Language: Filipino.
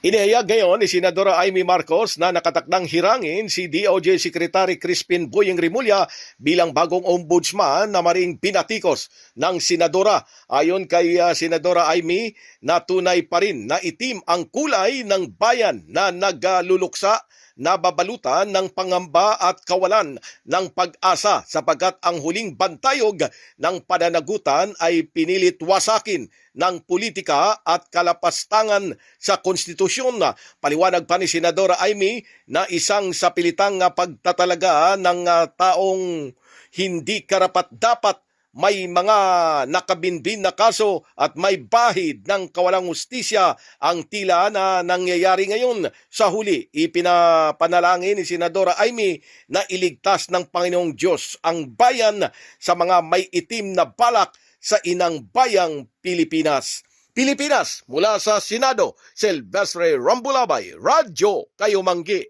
Inihayag ngayon ni Senadora Amy Marcos na nakatakdang hirangin si DOJ Secretary Crispin Boyeng Rimulya bilang bagong ombudsman na maring pinatikos ng senadora. Ayon kay Senadora Amy, na tunay pa rin na itim ang kulay ng bayan na nagluluksa, nababalutan ng pangamba at kawalan ng pag-asa sapagkat ang huling bantayog ng pananagutan ay pinilit wasakin ng politika at kalapastangan sa konstitusyon. Paliwanag pa ni Senadora Amy na isang sapilitang pagtatalaga ng taong hindi karapat-dapat, may mga nakabinbin na kaso at may bahid ng kawalang hustisya ang tila na nangyayari ngayon. Sa huli, ipinapanalangin ni Senadora Amy na iligtas ng Panginoong Diyos ang bayan sa mga may itim na balak sa inang bayang Pilipinas. Pilipinas, mula sa Senado, Silvestre Rambulabay, Radyo Kayo Manggi.